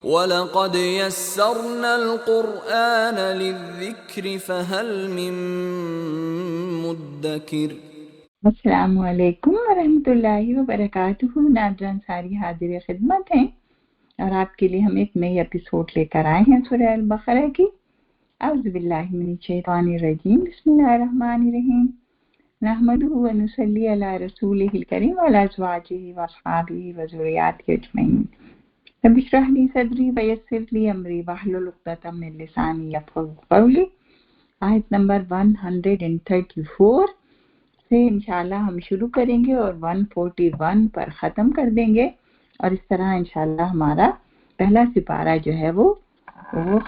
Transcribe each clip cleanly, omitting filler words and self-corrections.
وَلَقَدْ يَسَّرْنَا الْقُرْآنَ لِلذِّكْرِ فَهَلْ مِن مُّدَّكِرٍ۔ السلام علیکم ورحمۃ اللہ وبرکاتہ۔ ناظرین ساری حاضر خدمت ہیں اور آپ کے لیے ہم ایک نئی ایپیسوڈ لے کر آئے ہیں سورہ البقرہ کی۔ اعوذ باللہ من الشیطان الرجیم، بسم اللہ الرحمن الرحیم۔ نحمدہ و نصلی علی رسولہ الکریم وعلی ازواجہ واصحابہ وذریاتہ اجمعین۔ رب اشرح لی صدری ویسر لی امری واحلل عقدۃ من لسانی یفقہوا قولی۔ آیت نمبر 134 سے انشاءاللہ ہم شروع کریں گے اور 141 پر ختم کر دیں گے، اور اس طرح انشاءاللہ ہمارا پہلا سپارہ جو ہے وہ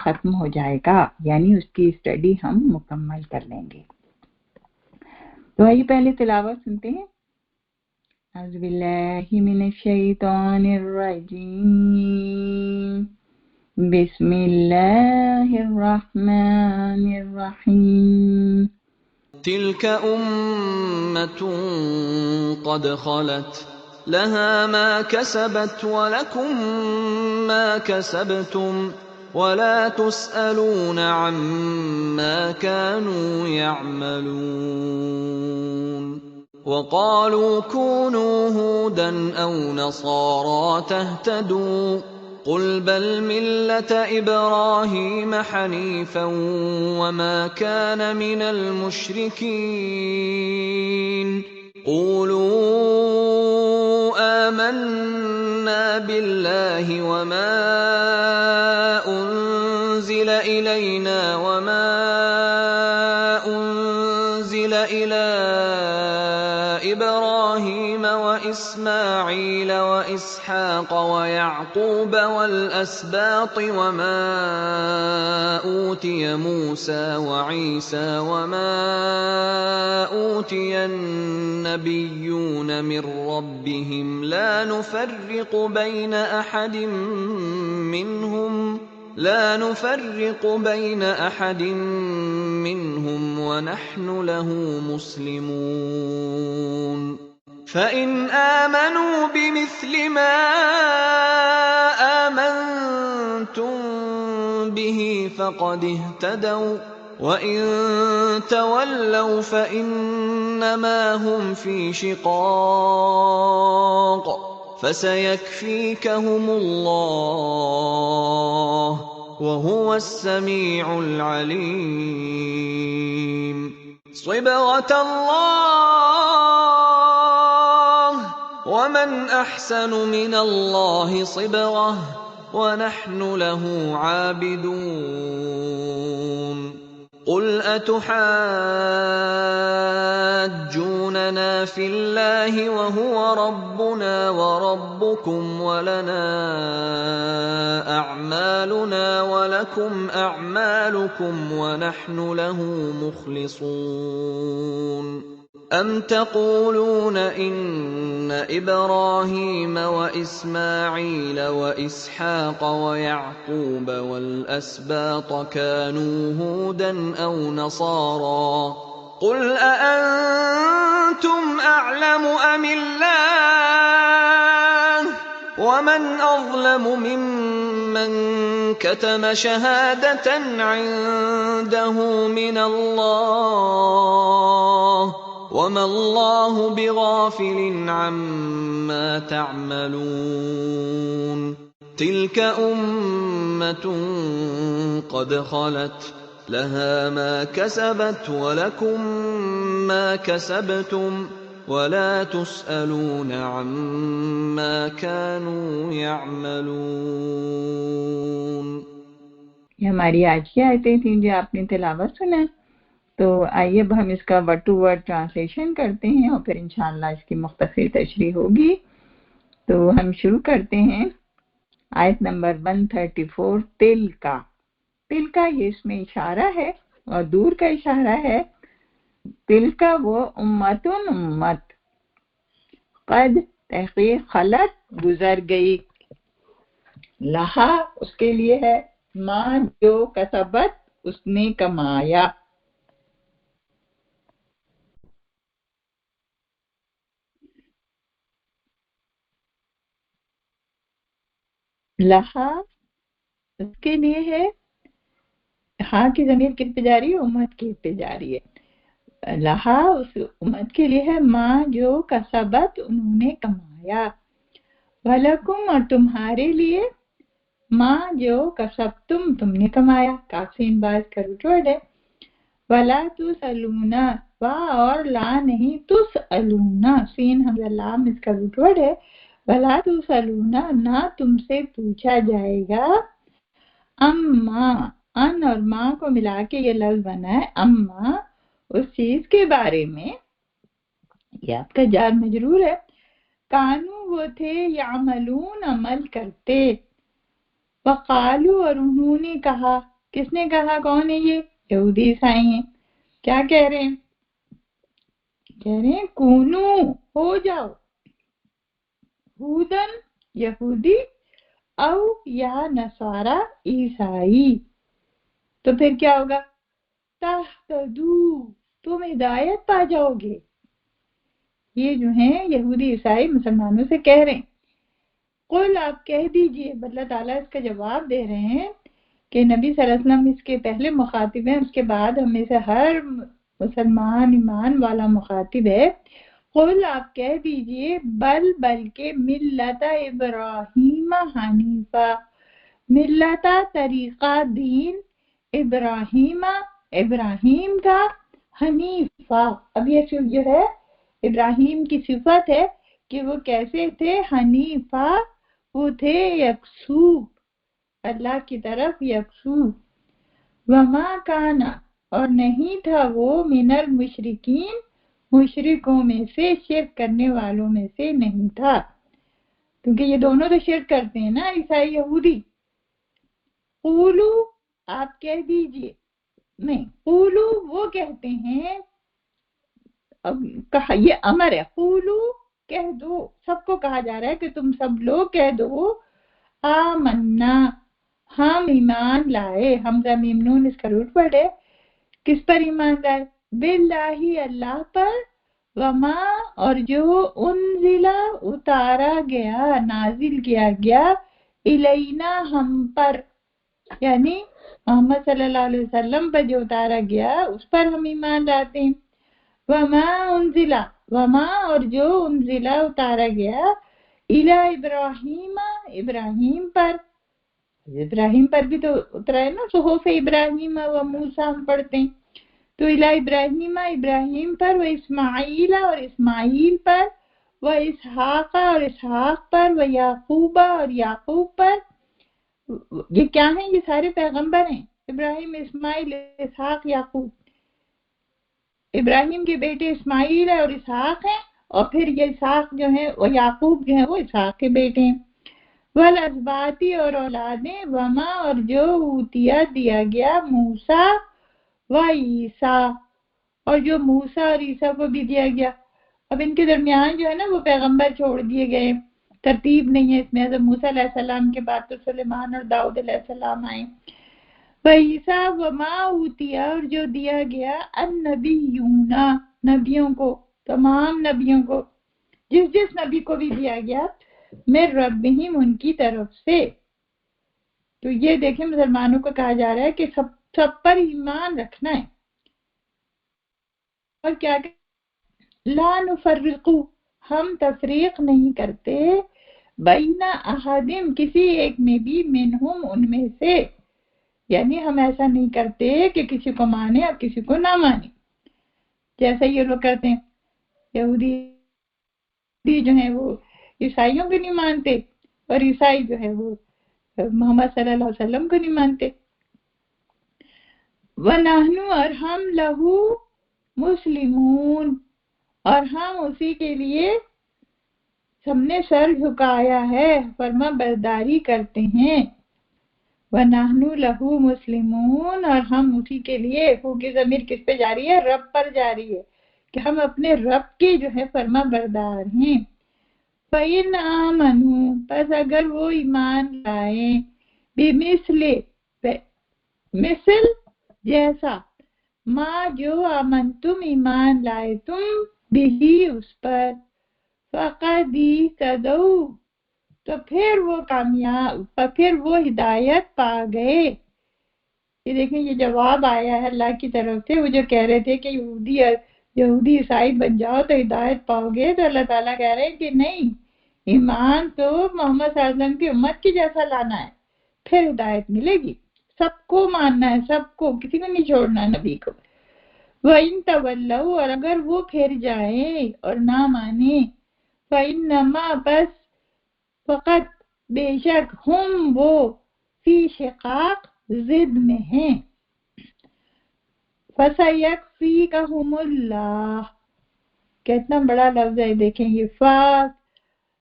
ختم ہو جائے گا، یعنی اس کی اسٹڈی ہم مکمل کر لیں گے۔ تو آئیے پہلے تلاوت سنتے ہیں۔ اعوذ باللہ من الشیطان الرجیم، بسم اللہ الرحمن الرحیم۔ تِلْكَ أُمَّةٌ قَدْ خَلَتْ لَهَا مَا كَسَبَتْ وَلَكُم مَّا كَسَبْتُمْ وَلَا تُسْأَلُونَ عَمَّا كَانُوا يَعْمَلُونَ وَقَالُوا كُونُوا هُودًا أَوْ نَصَارَىٰ تَهْتَدُوا قُلْ بَلْ مِلَّةَ إِبْرَاهِيمَ حَنِيفًا وَمَا كَانَ مِنَ الْمُشْرِكِينَ قُولُوا آمَنَّا بِاللَّهِ وَمَا أُنزِلَ إِلَيْنَا وَمَا أُنزِلَ إِلَىٰ إِبْرَاهِيمَ وَإِسْمَاعِيلَ وَإِسْحَاقَ وَيَعْقُوبَ وَالْأَسْبَاطِ وَمَا أُوتِيَ مُوسَىٰ وَعِيسَىٰ وَمَا أُوتِيَ النَّبِيُّونَ مِن رَّبِّهِمْ لَا نُفَرِّقُ بَيْنَ أَحَدٍ مِّنْهُمْ وَنَحْنُ لَهُ مُسْلِمُونَ فَإِنْ آمَنُوا بِمِثْلِ مَا آمَنتُم بِهِ فَقَدِ اهْتَدَوْا وَإِن تَوَلَّوْا فَإِنَّمَا هُمْ فِي شِقَاقٍ فَسَيَكْفِيكَهُمُ اللَّهُ وَهُوَ السَّمِيعُ الْعَلِيمُ۔ صِبْغَةَ اللَّهِ وَمَنْ أَحْسَنُ مِنَ اللَّهِ صِبْغَةً وَنَحْنُ لَهُ عَابِدُونَ قُلْ أَتُحَاجُّونَنَا فِي اللَّهِ وَهُوَ رَبُّنَا وَرَبُّكُمْ وَلَنَا أَعْمَالُنَا وَلَكُمْ أَعْمَالُكُمْ وَنَحْنُ لَهُ مُخْلِصُونَ أَمْ تَقُولُونَ إِنَّ إِبْرَاهِيمَ وَإِسْمَاعِيلَ وَإِسْحَاقَ وَيَعْقُوبَ وَالْأَسْبَاطَ كَانُوا هُودًا أَوْ نَصَارَىٰ قُلْ أَأَنتُمْ أَعْلَمُ أَمِ اللَّهُ وَمَنْ أَظْلَمُ مِمَّن كَتَمَ شَهَادَةً عِندَهُ مِنَ اللَّهِ وَمَا اللَّهُ بِغَافِلٍ عَمَّا تَعْمَلُونَ تِلْكَ أُمَّةٌ قَدْ خَلَتْ لَهَا مَا كَسَبَتْ وَلَكُم مَّا كَسَبْتُمْ وَلَا تُسْأَلُونَ عَمَّا كَانُوا يَعْمَلُونَ۔ یہ ہماری آج کی آیتیں تھیں جو آپ نے تلاوت سنا۔ تو آئیے اب ہم اس کا ورڈ ٹو ورڈ ٹرانسلیشن کرتے ہیں اور پھر انشاءاللہ اس کی مختصر تشریح ہوگی۔ تو ہم شروع کرتے ہیں آیت نمبر 134۔ تل کا یہ اس میں اشارہ ہے اور دور کا اشارہ ہے۔ تل کا وہ امت قد تحقیق خلط گزر گئی، لہا اس کے لیے ہے، ماں جو کسبت اس نے کمایا، لہا اس کے لیے ہے ہاں کی ضمیر کس پہ جاری ہے؟ امت کی پہ جاری ہے. لہا اس امت کے لیے ہے ما جو کسبت انہوں نے کمایا، ولکم اور تمہارے لیے ما جو کسبتم تم نے کمایا. کافین باز کا روٹ ورڈ ہے. ولا تسألونا وا اور لا نہیں تسألونا سین حمزہ لام اس کا روٹ ورڈ ہے. ولا تسألونا نہ تم سے پوچھا جائے گا، اما ان اور ماں کو ملا کے یہ لفظ بنا ہے اما اس چیز کے بارے میں، یہ آپ کا جار مجرور ہے. کانو وہ تھے یعملون عمل کرتے، وقالو اور انہوں نے کہا. کس نے کہا؟ کون ہے یہ؟ یہودی عیسائی ہیں. کیا کہہ رہے ہیں؟ کہہ رہے ہیں کونو ہو جاؤ، ہودن یہودی، او یا نصارا عیسائی. تو پھر کیا ہوگا؟ تہتدو تم ہدایت پا جاؤ گے. یہ جو ہیں یہودی عیسائی مسلمانوں سے کہہ رہے ہیں. قل آپ کہہ دیجئے، اللہ تعالیٰ اس کا جواب دے رہے ہیں کہ نبی صلی اللہ علیہ وسلم اس کے پہلے مخاطب ہیں، اس کے بعد ہمیں سے ہر مسلمان ایمان والا مخاطب ہے. قل آپ کہہ دیجئے بلکہ ملت ابراہیم حنیفہ، ملتا طریقہ دین، ابراہیم کا، حنیفہ. اب یہ جو ہے ابراہیم کی صفت ہے کہ وہ کیسے تھے؟ حنیفہ، وہ تھے یکسو، اللہ کی طرف یکسو. وما کانا اور نہیں تھا وہ، من المشرکین مشرکوں میں سے، شرک کرنے والوں میں سے نہیں تھا، کیونکہ یہ دونوں تو شرک کرتے ہیں نا عیسائی یہودی. قولو آپ کہہ دیجئے، نہیں قولو وہ کہتے ہیں، اب کہا یہ امر ہے، قولو کہہ دو، سب کو کہا جا رہا ہے کہ تم سب لوگ کہہ دو آمنا ہم ایمان لائے. حمزہ میم نون اس کا روٹ ورڈ ہے. کس پر ایمان لائے؟ باللہ اللہ پر، وما اور جو انزلہ اتارا گیا، نازل کیا گیا، الینا ہم پر، یعنی محمد صلی اللہ علیہ وسلم پر جو اتارا گیا اس پر ہم ایمان لاتے ہیں. وما انزلہ وما اور جو انزلہ اتارا گیا، الی ابراہیم ابراہیم پر. ابراہیم پر بھی تو اترا ہے نا، صحف ابراہیم و موسیٰ ہم پڑھتے ہیں. تو الی ابراہیم ابراہیم پر، و اسماعیل اور اسماعیل پر، و اسحاق اور اسحاق پر، و یعقوب اور یعقوب پر. یہ کیا ہیں؟ یہ سارے پیغمبر ہیں، ابراہیم، اسماعیل، اسحاق، یعقوب. ابراہیم کے بیٹے اسماعیل اور اسحاق ہیں، اور پھر یہ اسحاق جو ہیں وہ یعقوب جو ہیں وہ اسحاق کے بیٹے ہیں. والاسباطی اور اولادیں، وما اور جو اوتیا دیا گیا، موسیٰ و عیسیٰ اور جو موسیٰ اور عیسیٰ کو بھی دیا گیا. اب ان کے درمیان جو ہے نا وہ پیغمبر چھوڑ دیے گئے، ترتیب نہیں ہے اس میں. حضرت موسیٰ علیہ السلام کے بعد تو سلیمان اور داؤد علیہ السلام آئے. وعیسیٰ وما اوتیا اور جو دیا گیا، النبیون نبیوں کو، تمام نبیوں کو، جس نبی کو بھی دیا گیا، من ربہم ان کی طرف سے. تو یہ دیکھیں مسلمانوں کو کہا جا رہا ہے کہ سب پر ایمان رکھنا ہے. اور کیا کہ لا نفرقو ہم تفریق نہیں کرتے، بین احدم کسی ایک میں بھی، منہم ان میں سے، یعنی ہم ایسا نہیں کرتے کہ کسی کو مانے اور کسی کو نہ مانے، جیسا یہ لوگ کرتے ہیں. یہودی جو ہیں وہ عیسائیوں کو نہیں مانتے، اور عیسائی جو ہے وہ محمد صلی اللہ علیہ وسلم کو نہیں مانتے. وَنَحْنُ اور ہم لہو مسلمون اور ہم اسی کے لیے ہم نے سر جھکایا ہے، فرما برداری کرتے ہیں. وَنَحْنُ لَهُ مُسْلِمُونَ اور ہم اسی کے لیے، ہو کی ضمیر کس پہ جاری ہے؟ رب پر جاری ہے، کہ ہم اپنے رب کے جو ہے فرما بردار ہیں. فَإِنْ آمَنُوا پس اگر وہ ایمان لائیں، بِمِثْلِ مثل جیسا، ما جو آمنتم ایمان لائے تم، بھی اس پر، فَقَدْ اهْتَدَوْا تو پھر وہ کامیاب، پھر وہ ہدایت پا گئے۔ یہ دیکھیں یہ جواب آیا ہے اللہ کی طرف سے، وہ جو کہہ رہے تھے کہ یہودی عیسائی بن جاؤ تو ہدایت پاؤ گے، تو اللہ تعالیٰ کہہ رہے ہیں کہ نہیں، ایمان تو محمد صلی اللہ علیہ وسلم کی امت کی جیسا لانا ہے، پھر ہدایت ملے گی۔ سب کو ماننا ہے، سب کو، کسی کو نہیں چھوڑنا ہے نبی کو۔ وَإِن تَوَلَّوْا، اور اگر وہ پھر جائیں اور نہ مانیں، فَإِنَّمَا، بس، فقط، بے شک، ہم وہ، فی شقاق، ضد میں ہیں۔ فَسَيَكْفِيكَهُمُ اللَّهُ، کتنا بڑا لفظ ہے، دیکھیں یہ فا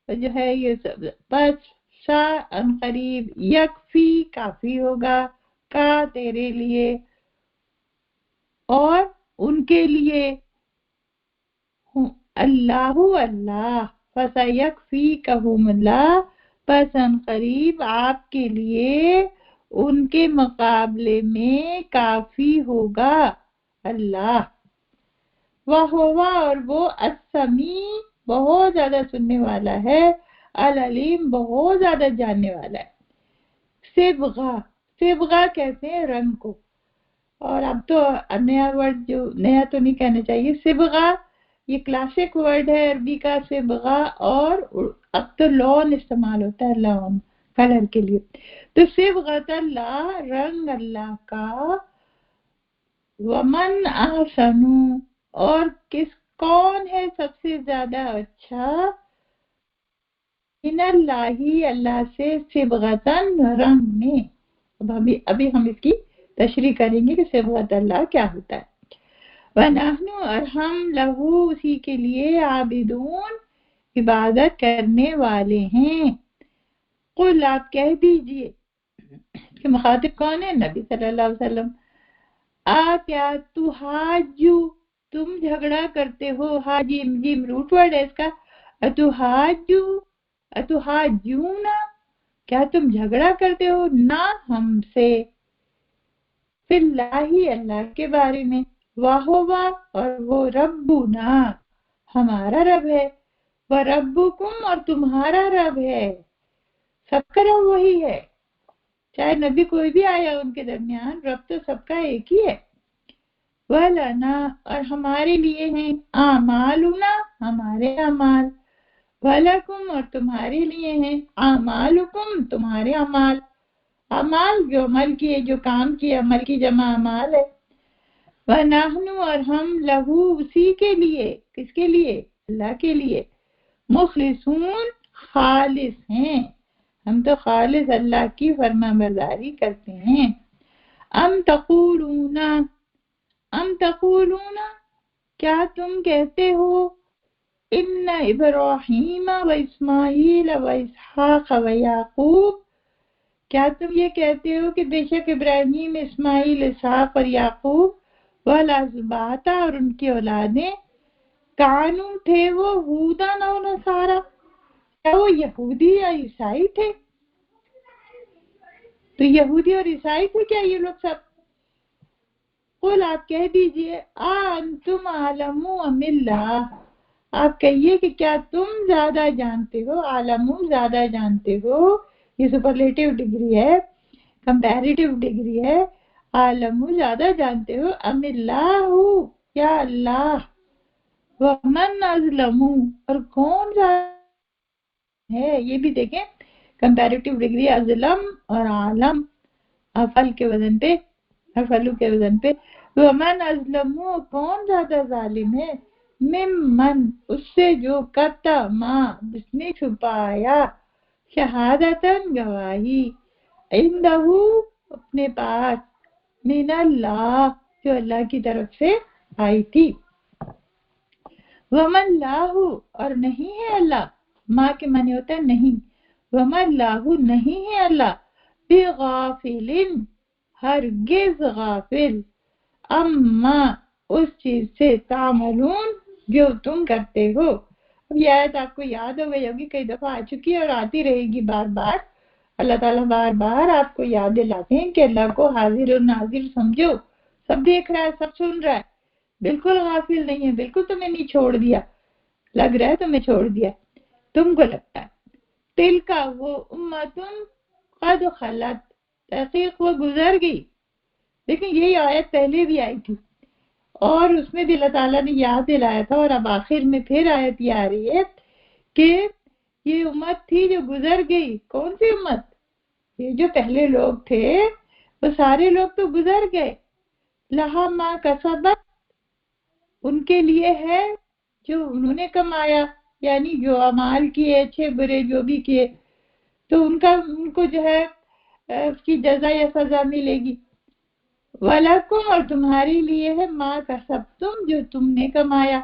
جو ہے یہ سب، بس، سا ان قریب، یکفی کافی ہوگا، کا تیرے لیے اور ان کے لیے، اللہ اللہ، فَسَيَكْفِيكَهُمُ اللَّهُ، پس ان قریب آپ کے لیے ان کے مقابلے میں کافی ہوگا اللہ۔ وَهُوَ، اور وہ، السمیع، بہت زیادہ سننے والا ہے، العلیم، بہت زیادہ جاننے والا ہے۔ صبغہ، صبغہ کہتے ہیں رنگ کو، اور اب تو نیا ورڈ، جو نیا تو نہیں کہنا چاہیے، صبغہ یہ کلاسک ورڈ ہے عربی کا، صبغہ، اور اب تو لون استعمال ہوتا ہے، لون کلر کے لیے۔ تو صبغۃ اللہ، رنگ اللہ کا، ومن احسن، اور کون ہے سب سے زیادہ اچھا، من اللہ، اللہ سے، صبغتاً، رنگ میں۔ ابھی ہم اس کی تشریح کریں گے کہ صبغت اللہ کیا ہوتا ہے۔ وَنَحْنُ، اور ہم، لہو، اسی کے لیے، عابدون، عبادت کرنے والے ہیں۔ قل، آپ کہہ دیجئے کہ مخاطب کون ہے؟ نبی صلی اللہ علیہ وسلم۔ کیا تحاجو، تم جھگڑا کرتے ہو، حاجیم، جیم روٹ ورڈ ہے اس کا، اتحاجونا، کیا تم جھگڑا کرتے ہو نہ ہم سے، فی اللہ، اللہ کے بارے میں، واہوا، اور وہ، ربنا، ہمارا رب ہے، وربکم، اور تمہارا رب ہے، سب کا رب وہی ہے، چاہے نبی کوئی بھی آیا ان کے درمیان، رب تو سب کا ایک ہی ہے۔ وَلَنَا، اور ہمارے لیے ہیں، اعمالنا، ہمارے اعمال، وَلَکُم، اور تمہارے لیے ہیں، اعمالکم، تمہارے اعمال، اعمال جو عمل کیے، جو کام کیے، عمل کی جمع اعمال ہے۔ وَنَحْنُ، اور ہم، لہو، اسی کے لیے، کس کے لیے؟ اللہ کے لیے، مخلصون، خالص ہیں، ہم تو خالص اللہ کی فرما برداری کرتے ہیں۔ ام تقولون، کیا تم کہتے ہو، ان ابراہیم و اسماعیل و اسحاق و یعقوب، کیا تم یہ کہتے ہو کہ بے شک ابراہیم، اسماعیل، اسحاق اور یعقوب، والاسباط، اور ان کی اولادیں، کانو، تھے وہ، ہودن و نصارا، کیا وہ یہودی یا عیسائی تھے؟ تو یہودی اور عیسائی تھے کیا یہ لوگ سب؟ قل، آپ کہہ دیجئے، انتم اعلم ام اللہ، آپ کہیے کہ کیا تم زیادہ جانتے ہو، عالم، زیادہ جانتے ہو، یہ سپرلیٹیو ڈگری ہے، کمپیریٹیو ڈگری ہے، عالم، زیادہ جانتے ہو، ام اللہ، یا اللہ، ومن اظلم، اور کون زیادہ ہے، یہ بھی دیکھیں کمپیریٹیو ڈگری، ازلم اور عالم، افعل کے وزن پہ، افعلو کے وزن پہ، ومن اظلم، کون زیادہ ظالم ہے، ممن، اس سے جو، کتما، جس نے چھپایا، شہادتاً، گواہی، عندہ، اپنے پاس، من اللہ، جو اللہ کی طرف سے آئی تھی۔ وَمَا اللَّهُ، اور نہیں ہے اللہ، ماں کے معنی ہوتا ہے نہیں، وَمَا اللَّهُ، نہیں ہے اللہ، بِغَافِلٍ، ہرگز غافل، اما، اس چیز سے، تعملون، جو تم کرتے ہو۔ اب یہ آیت آپ کو یاد ہو گئی ہوگی، کئی دفعہ آ چکی ہے اور آتی رہے گی بار بار۔ اللہ تعالیٰ بار بار آپ کو یاد دلاتے ہیں کہ اللہ کو حاضر و ناظر سمجھو، سب دیکھ رہا ہے، سب سن رہا ہے، بالکل غافل نہیں ہے، بالکل تمہیں نہیں چھوڑ دیا، لگ رہا ہے تمہیں چھوڑ دیا، تم کو لگتا ہے، تلکا وہ امتن قد خلت، تحقیق وہ گزر گئی. لیکن یہی آیت پہلے بھی آئی تھی اور اس میں بھی اللہ تعالیٰ نے یاد دلایا تھا، اور اب آخر میں پھر آیت یہ آ رہی ہے کہ یہ امت تھی جو گزر گئی. کون سی امت؟ یہ جو پہلے لوگ تھے وہ سارے لوگ تو گزر گئے. لہا ما کسبت، ان کے لیے ہے جو انہوں نے کمایا، یعنی جو اعمال کیے اچھے برے جو بھی کیے تو ان کو جو ہے اس کی جزا یا سزا ملے گی. وَلَكُمْ، اور تمہارے لیے ہے ما کسبتم، جو تم نے کمایا.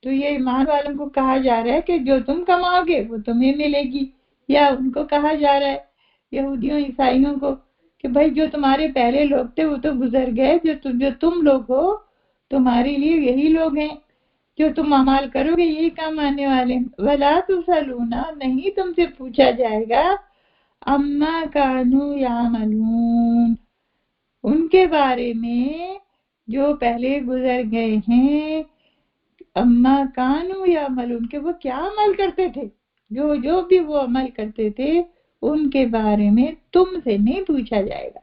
تو یہ ایمان والوں کو کہا جا رہا ہے کہ جو تم کماؤ گے وہ تمہیں ملے گی، یا ان کو کہا جا رہا ہے یہودیوں عیسائیوں کو کہ بھائی جو تمہارے پہلے لوگ تھے وہ تو گزر گئے، جو تم لوگ ہو تمہارے لیے یہی لوگ ہیں، جو تم اعمال کرو گے یہی کام آنے والے ہیں. وَلَا تُسْأَلُونَ، نہیں تم سے پوچھا جائے گا، عَمَّا كَانُوا يَعْمَلُونَ، ان کے بارے میں جو پہلے گزر گئے ہیں. اما کانو یعملون، کہ وہ کیا عمل کرتے تھے، جو بھی وہ عمل کرتے تھے ان کے بارے میں تم سے نہیں پوچھا جائے گا.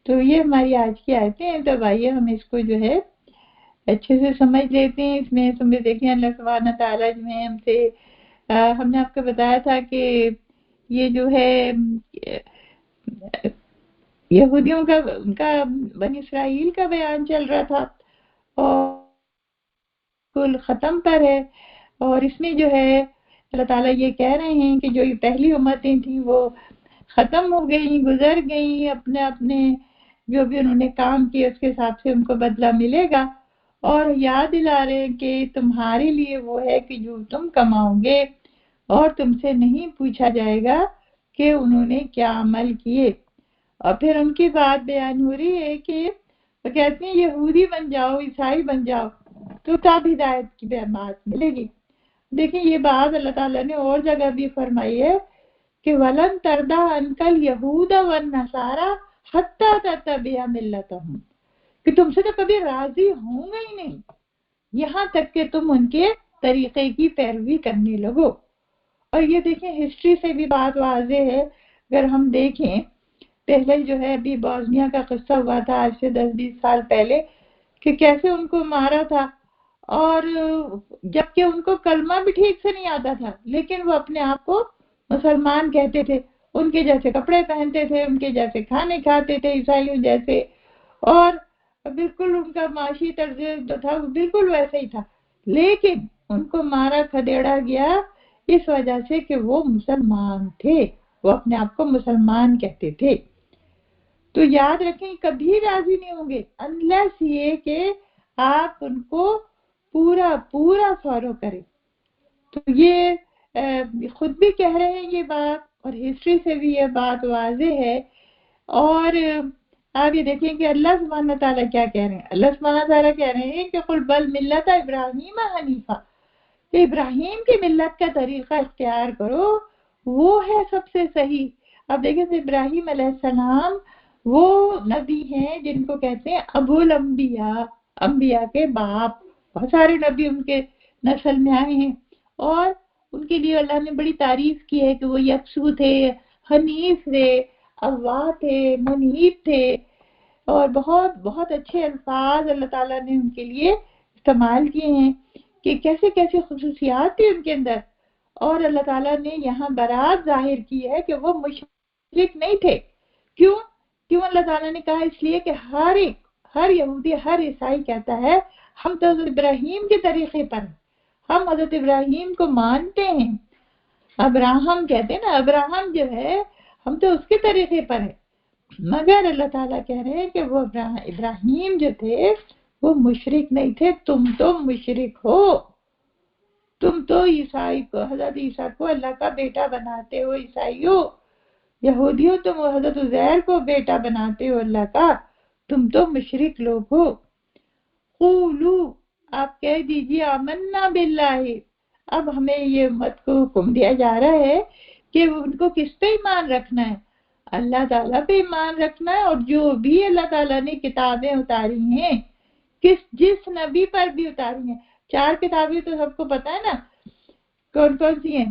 تو یہ ہماری آج کی آیتیں ہیں. تب آئیے ہم اس کو جو ہے اچھے سے سمجھ لیتے ہیں. اس میں تمہیں دیکھیں اللہ سبحانہ تعالیٰ جو ہے ہم نے آپ کو بتایا تھا کہ یہ جو ہے یہودیوں کا بنی اسرائیل کا بیان چل رہا تھا اور کل ختم پر ہے. اور اس میں جو ہے اللہ تعالیٰ یہ کہہ رہے ہیں کہ جو یہ پہلی امتیں تھیں وہ ختم ہو گئیں، گزر گئیں، اپنے جو بھی انہوں نے کام کیا اس کے حساب سے ان کو بدلہ ملے گا. اور یاد دلا رہے ہیں کہ تمہارے لیے وہ ہے کہ جو تم کماؤ گے، اور تم سے نہیں پوچھا جائے گا کہ انہوں نے کیا عمل کیے. اور پھر ان کی بات بیان ہو رہی ہے کہ وہ کہتے ہیں یہودی بن جاؤ، عیسائی بن جاؤ تو تب ہدایت کی بات ملے گی. دیکھیں یہ بات اللہ تعالیٰ نے اور جگہ بھی فرمائی ہے کہ وَلَن تَرْضَىٰ عَنْكَ الْيَهُودَ وَالنَّصَارَىٰ حَتَّىٰ تَتَّبِعَ مِلَّتَهُمْ، کہ تم سے تو کبھی راضی ہوں گے ہی نہیں یہاں تک کہ تم ان کے طریقے کی پیروی کرنے لگو. اور یہ دیکھیں ہسٹری سے بھی بات واضح ہے. اگر ہم دیکھیں پہلے جو ہے ابھی بوسنیا کا قصہ ہوا تھا آج سے 10-20 سال پہلے کہ کیسے ان کو مارا تھا، اور جبکہ ان کو کلمہ بھی ٹھیک سے نہیں آتا تھا لیکن وہ اپنے آپ کو مسلمان کہتے تھے، ان کے جیسے کپڑے پہنتے تھے، ان کے جیسے کھانے کھاتے تھے عیسائیوں جیسے، اور بالکل ان کا معاشی طرز جو تھا وہ بالکل ویسے ہی تھا. لیکن ان کو مارا کھدیڑا گیا اس وجہ سے کہ وہ مسلمان تھے، وہ اپنے آپ کو مسلمان کہتے تھے. تو یاد رکھیں کبھی راضی نہیں ہوں گے انلیس یہ کہ آپ ان کو پورا فالو کریں. تو یہ خود بھی کہہ رہے ہیں یہ بات، اور ہسٹری سے بھی یہ بات واضح ہے. اور آپ یہ دیکھیں کہ اللہ سبحانہ تعالیٰ کیا کہہ رہے ہیں. اللہ سبحانہ تعالیٰ کہہ رہے ہیں کہ قل بل ملت ابراہیم حنیفہ، کہ ابراہیم کی ملت کا طریقہ اختیار کرو، وہ ہے سب سے صحیح. اب دیکھیں ابراہیم علیہ السلام وہ نبی ہیں جن کو کہتے ہیں ابو الانبیاء، انبیاء کے باپ. بہت سارے نبی ان کے نسل میں آئے ہیں، اور ان کے لیے اللہ نے بڑی تعریف کی ہے کہ وہ یکسو تھے، حنیف تھے، اللہ تھے، منیب تھے. اور بہت بہت اچھے الفاظ اللہ تعالیٰ نے ان کے لیے استعمال کیے ہیں کہ کیسے کیسے خصوصیات تھی ان کے اندر. اور اللہ تعالیٰ نے یہاں برات ظاہر کی ہے کہ وہ مشرک نہیں تھے. کیوں اللہ تعالیٰ نے کہا؟ اس لیے کہ ہر یہودی، ہر عیسائی کہتا ہے ہم تو حضرت ابراہیم کے طریقے پر ہیں، ہم حضرت ابراہیم کو مانتے ہیں. ابراہم کہتے ہیں نا، ابراہم جو ہے ہم تو اس کے طریقے پر ہیں. مگر اللہ تعالیٰ کہہ رہے ہیں کہ وہ ابراہیم جو تھے وہ مشرک نہیں تھے. تم تو مشرک ہو، تم تو عیسائی کو، حضرت عیسیٰ کو اللہ کا بیٹا بناتے ہو. عیسائیوں، یہودیوں، تم حضرت عزیر کو بیٹا بناتے ہو اللہ کا. تم تو مشرک لوگ ہو. قولو، آپ کہہ دیجئے آمنا باللہ. اب ہمیں یہ امت کو حکم دیا جا رہا ہے کہ ان کو کس پہ ایمان رکھنا ہے؟ اللہ تعالیٰ پہ ایمان رکھنا ہے. اور جو بھی اللہ تعالیٰ نے کتابیں اتاری ہیں، جس نبی پر بھی اتاری ہیں، 4 کتابیں تو سب کو پتہ ہے نا کون کون سی ہیں.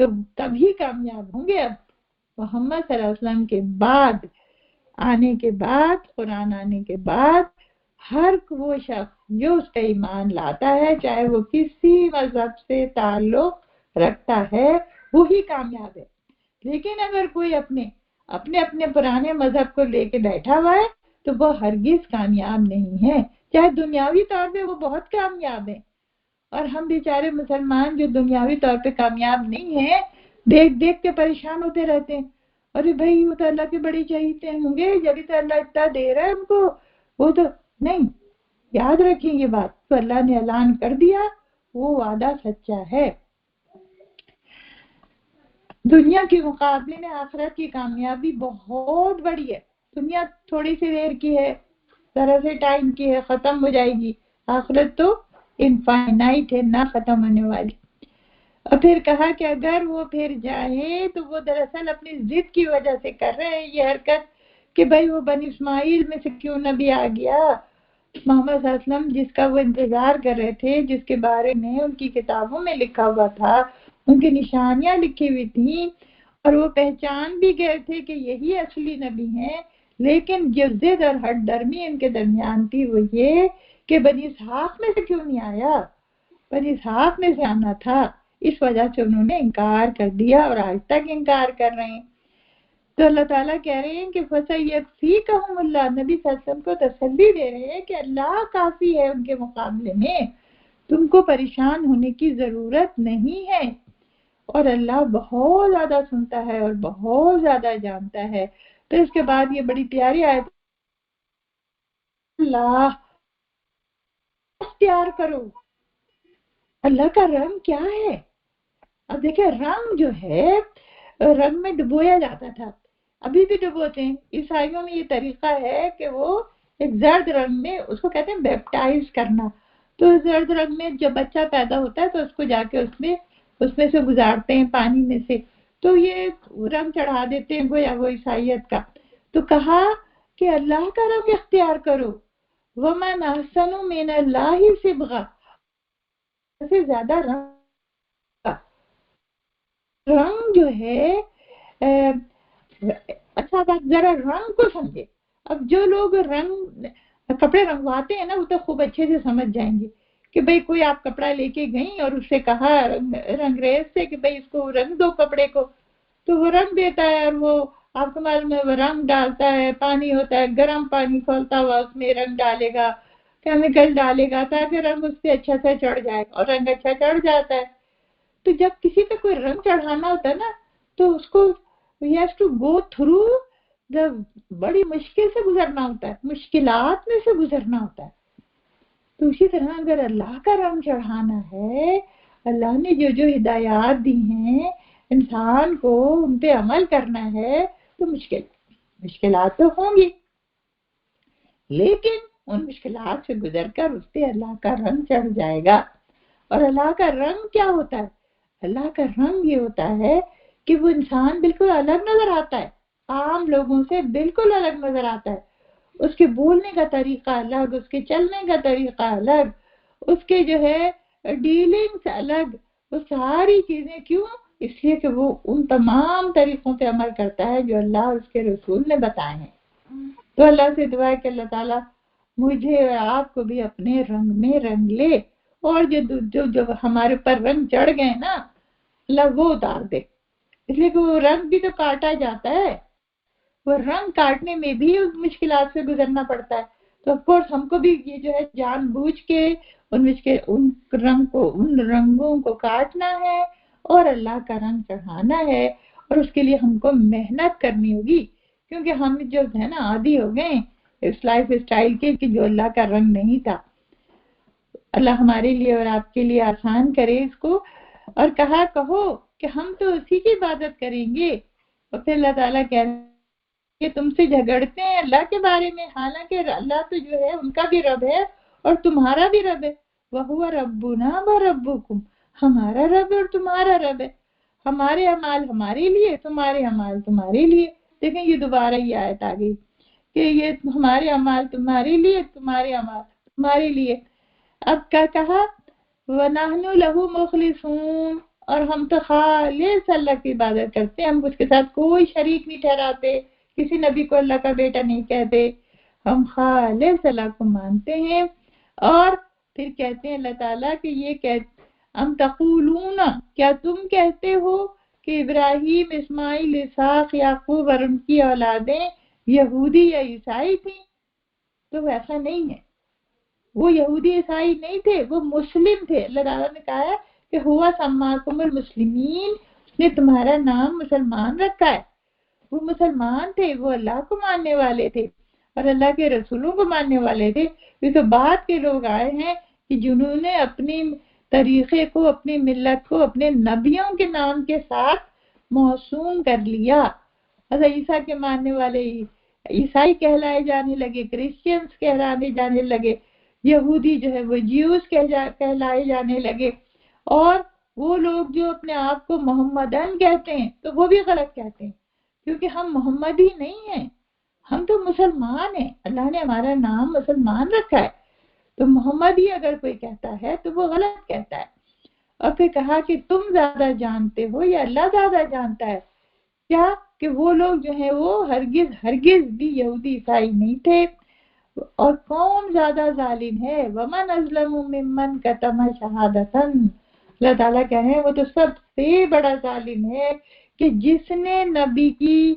تو تبھی کامیاب ہوں گے۔ اب محمد صلی اللہ علیہ وسلم کے بعد آنے کے بعد، قرآن آنے کے بعد، ہر وہ شخص جو اس کا ایمان لاتا ہے، چاہے وہ کسی مذہب سے تعلق رکھتا ہے، وہی کامیاب ہے۔ لیکن اگر کوئی اپنے پرانے مذہب کو لے کے بیٹھا ہوا ہے تو وہ ہرگز کامیاب نہیں ہے، چاہے دنیاوی طور پہ وہ بہت کامیاب ہے۔ اور ہم بیچارے مسلمان جو دنیاوی طور پہ کامیاب نہیں ہیں، دیکھ دیکھ کے پریشان ہوتے رہتے ہیں، ارے بھائی وہ تو اللہ کے بڑے چاہیتے ہوں گے، جبھی تو اللہ اتنا دے رہا ہے ان کو، وہ تو نہیں۔ یاد رکھیں یہ بات، تو اللہ نے اعلان کر دیا، وہ وعدہ سچا ہے۔ دنیا کے مقابلے میں آخرت کی کامیابی بہت بڑی ہے۔ دنیا تھوڑی سی دیر کی ہے، ذرا سے ٹائم کی ہے، ختم ہو جائے گی۔ آخرت تو انفائنائٹ ہے، نہ ختم ہونے والی۔ اور پھر کہا کہ اگر وہ پھر جائیں تو وہ دراصل اپنی ضد کی وجہ سے کر رہے ہیں یہ حرکت کہ بھائی وہ بنی اسماعیل میں سے کیوں نبی آ گیا، محمد صلی اللہ علیہ وسلم جس کا وہ انتظار کر رہے تھے، جس کے بارے میں ان کی کتابوں میں لکھا ہوا تھا، ان کی نشانیاں لکھی ہوئی تھیں، اور وہ پہچان بھی گئے تھے کہ یہی اصلی نبی ہیں، لیکن جو ضد اور ہٹ درمی ان کے درمیان تھی وہ یہ کہ بنی اسحاق میں سے کیوں نہیں آیا، بنی اسحاق میں سے آنا تھا۔ اس وجہ سے انہوں نے انکار کر دیا اور آج تک انکار کر رہے ہیں۔ تو اللہ تعالیٰ کہہ رہے ہیں کہ فَسَيَكْفِيكَهُمُ اللَّهُ، نبی صلی اللہ علیہ وسلم کو تسلی دے رہے ہیں کہ اللہ کافی ہے ان کے مقابلے میں، تم کو پریشان ہونے کی ضرورت نہیں ہے، اور اللہ بہت زیادہ سنتا ہے اور بہت زیادہ جانتا ہے۔ پھر اس کے بعد یہ بڑی پیاری آیت، اللہ اختیار کرو۔ اللہ کا رنگ کیا ہے؟ اب دیکھیں، رنگ جو ہے، رنگ میں ڈبویا جاتا تھا، ابھی بھی ڈبوتے ہیں۔ عیسائیوں میں یہ طریقہ ہے کہ وہ ایک زرد رنگ میں، اس کو کہتے ہیں بیپٹائز کرنا، تو زرد رنگ میں جب بچہ پیدا ہوتا ہے تو اس کو جا کے اس میں سے گزارتے ہیں پانی میں سے، تو یہ رنگ چڑھا دیتے ہیں گویا وہ عیسائیت کا۔ تو کہا کہ اللہ کا رنگ اختیار کرو، وَمَنْ أَحْسَنُ مِنَ اللَّهِ صِبْغًا، سے زیادہ رنگ جو ہے، اچھا بات، ذرا رنگ کو سمجھے۔ اب جو لوگ کپڑے رنگواتے ہیں نا، وہ تو خوب اچھے سے سمجھ جائیں گے کہ بھئی کوئی آپ کپڑا لے کے گئیں اور اس سے کہا رنگریز سے کہ بھئی اس کو رنگ دو کپڑے کو، تو وہ رنگ دیتا ہے، اور وہ آپ کو معلوم ہے وہ رنگ ڈالتا ہے، پانی ہوتا ہے، گرم پانی کھولتا ہوا اس میں رنگ ڈالے گا، کیمیکل ڈالے گا تاکہ رنگ اس پہ اچھا سے چڑھ جائے، اور رنگ اچھا چڑھ جاتا ہے۔ تو جب کسی پہ کوئی رنگ چڑھانا ہوتا ہے نا، تو اس کو he has to go through the، بڑی مشکل سے گزرنا ہوتا ہے، مشکلات میں سے گزرنا ہوتا ہے۔ تو اسی طرح اگر اللہ کا رنگ چڑھانا ہے، اللہ نے جو جو ہدایات دی ہیں انسان کو، ان پہ عمل کرنا ہے، تو مشکلات تو ہوں گی، لیکن ان مشکلات سے گزر کر اس پہ اللہ کا رنگ چڑھ جائے گا۔ اور اللہ کا رنگ کیا ہوتا ہے؟ اللہ کا رنگ یہ ہوتا ہے کہ وہ انسان بالکل الگ نظر آتا ہے، عام لوگوں سے بالکل الگ نظر آتا ہے، اس کے بولنے کا طریقہ الگ، اس کے چلنے کا طریقہ الگ، اس کے جو ہے ڈیلنگز الگ، وہ ساری چیزیں کیوں؟ اس لیے کہ وہ ان تمام طریقوں پہ عمل کرتا ہے جو اللہ اور اس کے رسول نے بتائے ہیں۔ تو اللہ سے دعا ہے کہ اللہ تعالیٰ مجھے اور آپ کو بھی اپنے رنگ میں رنگ لے، اور جو ہمارے پر رنگ چڑھ گئے نا، اللہ وہ اتار دے، اس لیے کہ وہ رنگ بھی تو کاٹا جاتا ہے، وہ رنگ کاٹنے میں بھی اس مشکلات سے گزرنا پڑتا ہے۔ تو آف کورس ہم کو بھی یہ جو ہے جان بوجھ کے ان رنگوں کو کاٹنا ہے اور اللہ کا رنگ چڑھانا ہے، اور اس کے لیے ہم کو محنت کرنی ہوگی، کیونکہ ہم جو ہے نا عادی ہو گئے اس لائف اسٹائل کے کہ جو اللہ کا رنگ نہیں تھا۔ اللہ ہمارے لیے اور آپ کے لیے آسان کرے اس کو، اور کہو کہ ہم تو اسی کی عبادت کریں گے۔ اور پھر اللہ تعالیٰ کہہ رہے کہ تم سے جھگڑتے ہیں اللہ کے بارے میں، حالانکہ اللہ تو جو ہے ان کا بھی رب ہے اور تمہارا بھی رب ہے، وَهُوَ رَبُّنَا وَرَبُّكُمْ، ہمارا رب اور تمہارا رب ہے، ہمارے اعمال ہمارے لیے، تمہارے اعمال تمہارے لیے۔ دیکھیں یہ دوبارہ یہ آیت آ گئی کہ یہ ہمارے اعمال تمہارے لیے، تمہارے اعمال تمہارے لیے۔ اب کیا کہا؟ وَنَحْنُ لَهُ مُخْلِصُونَ، اور ہم تو خالص اللہ کی عبادت کرتے ہیں، ہم اس کے ساتھ کوئی شریک نہیں ٹھہراتے، کسی نبی کو اللہ کا بیٹا نہیں کہتے، ہم خالص اللہ کو مانتے ہیں۔ اور پھر کہتے ہیں اللہ تعالیٰ کہ یہ ام تقولون، کیا تم کہتے ہو کہ ابراہیم، اسماعیل، اسحاق، یعقوب اور ان کی اولادیں یہودی یا عیسائی تھیں؟ تو ایسا نہیں ہے، وہ یہودی عیسائی نہیں تھے، وہ مسلم تھے۔ اللہ تعالیٰ نے کہا ہے کہ ہوا سماکم المسلمین، اس نے تمہارا نام مسلمان رکھا ہے۔ وہ مسلمان تھے، وہ اللہ کو ماننے والے تھے اور اللہ کے رسولوں کو ماننے والے تھے۔ یہ تو بعد کے لوگ آئے ہیں کہ جنہوں نے اپنی طریقے کو، اپنی ملت کو اپنے نبیوں کے نام کے ساتھ موسوم کر لیا۔ حضرت عیسیٰ کے ماننے والے عیسائی کہلائے جانے لگے، کرسچنز کہلائے جانے لگے، یہودی جو ہے وہ جیوز کہلائے جانے لگے، اور وہ لوگ جو اپنے آپ کو محمدن کہتے ہیں تو وہ بھی غلط کہتے ہیں، کیونکہ ہم محمدی نہیں ہیں، ہم تو مسلمان ہیں، اللہ نے ہمارا نام مسلمان رکھا ہے، تو محمدی اگر کوئی کہتا ہے تو وہ غلط کہتا ہے۔ اور پھر کہا کہ تم زیادہ جانتے ہو یا اللہ زیادہ جانتا ہے؟ کیا کہ وہ لوگ جو ہیں وہ ہرگز بھی یہودی عیسائی نہیں تھے۔ اور کون زیادہ ظالم ہے؟ ومن اظلم ممن کتم شہادتا، اللہ تعالیٰ کہہ رہے ہیں وہ تو سب سے بڑا ظالم ہے کہ جس نے نبی کی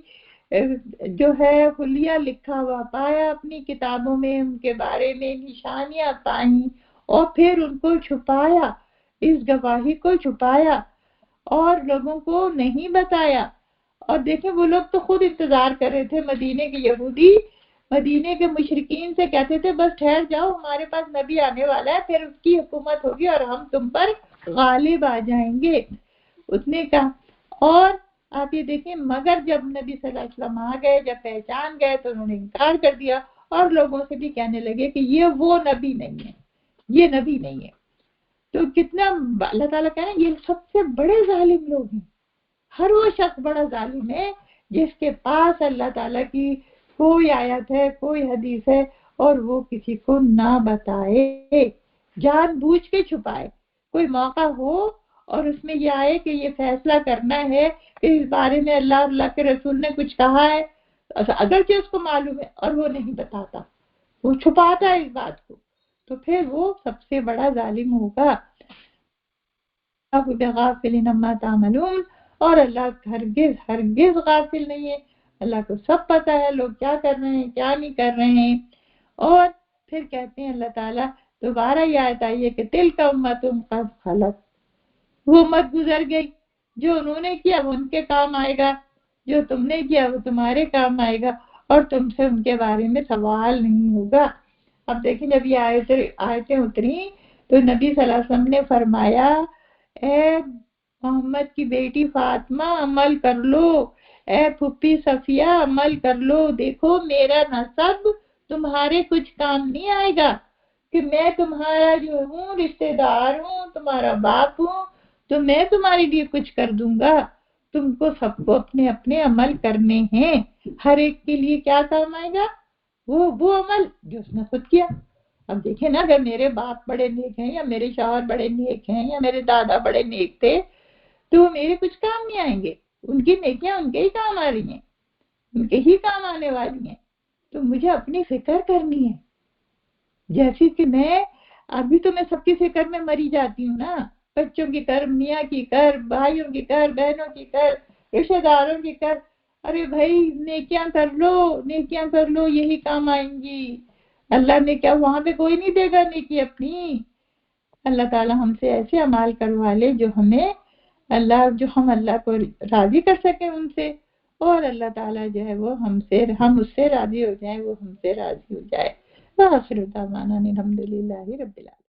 جو ہے حلیہ لکھا ہوا پایا اپنی کتابوں میں، ان کے بارے میں نشانیاں پائیں اور پھر ان کو چھپایا، اس گواہی کو چھپایا اور لوگوں کو نہیں بتایا۔ اور دیکھیں وہ لوگ تو خود انتظار کر رہے تھے، مدینے کے یہودی مدینے کے مشرکین سے کہتے تھے بس ٹھہر جاؤ، ہمارے پاس نبی آنے والا ہے، پھر اس کی حکومت ہوگی اور ہم تم پر غالب آ جائیں گے، اس نے کہا۔ اور آپ یہ دیکھیں مگر جب نبی صلی اللہ علیہ وسلم آ گئے، جب پہچان گئے تو انہوں نے انکار کر دیا اور لوگوں سے بھی کہنے لگے کہ یہ وہ نبی نہیں ہے، یہ نبی نہیں ہے۔ تو کتنا اللہ تعالیٰ کہہ رہے ہیں یہ سب سے بڑے ظالم لوگ ہیں۔ ہر وہ شخص بڑا ظالم ہے جس کے پاس اللہ تعالیٰ کی کوئی آیت ہے، کوئی حدیث ہے اور وہ کسی کو نہ بتائے، جان بوجھ کے چھپائے۔ کوئی موقع ہو اور اس میں یہ آئے کہ یہ فیصلہ کرنا ہے کہ اس بارے میں اللہ اور اللہ کے رسول نے کچھ کہا ہے، اگرچہ اس کو معلوم ہے اور وہ نہیں بتاتا، وہ چھپاتا ہے اس بات کو، تو پھر وہ سب سے بڑا ظالم ہوگا۔ بغافل عما تعملون، اور اللہ ہرگز غافل نہیں ہے، اللہ کو سب پتہ ہے لوگ کیا کر رہے ہیں کیا نہیں کر رہے ہیں۔ اور پھر کہتے ہیں اللہ تعالیٰ دوبارہ یہ آیت آئی ہے کہ تلک امۃ قد خلت، وہ امت گزر گئی، جو انہوں نے کیا وہ ان کے کام آئے گا، جو تم نے کیا وہ تمہارے کام آئے گا، اور تم سے ان کے بارے میں سوال نہیں ہوگا۔ اب دیکھیں جب یہ آیتیں اتری تو نبی صلی اللہ علیہ وسلم نے فرمایا اے محمد کی بیٹی فاطمہ عمل کر لو، اے پھپھی صفیہ عمل کر لو، دیکھو میرا نسب تمہارے کچھ کام نہیں آئے گا، کہ میں تمہارا جو ہوں رشتہ دار ہوں، تمہارا باپ ہوں، تو میں تمہارے لیے کچھ کر دوں گا، تم کو سب کو اپنے اپنے عمل کرنے ہیں، ہر ایک کے لیے کیا کام آئے گا؟ وہ عمل جو اس نے خود کیا۔ اب دیکھیں نا اگر میرے باپ بڑے نیک ہیں یا میرے شوہر بڑے نیک ہیں یا میرے دادا بڑے نیک تھے تو میرے کچھ کام نہیں آئیں گے، ان کی نیکیاں ان کے ہی کام آ رہی ہیں، ان کے ہی کام آنے والی ہیں، تو مجھے اپنی فکر کرنی ہے، جیسی کہ ابھی تو میں سب کی فکر میں مری جاتی ہوں نا، بچوں کی کر، میاں کی کر، بھائیوں کی کر، بہنوں کی کر، رشتہ داروں کی کر، ارے بھائی نیکیاں کر لو، نیکیاں کر لو، یہی کام آئیں گی، اللہ نے کیا وہاں پہ کوئی نہیں دے گا نیکی اپنی۔ اللہ تعالیٰ ہم سے ایسے اعمال کروا لے جو ہم اللہ کو راضی کر سکیں ان سے، اور اللہ تعالیٰ جو ہے وہ ہم اس سے راضی ہو جائیں، وہ ہم سے راضی ہو جائے۔ وآخر دعوانا الحمدللہ رب العالمین۔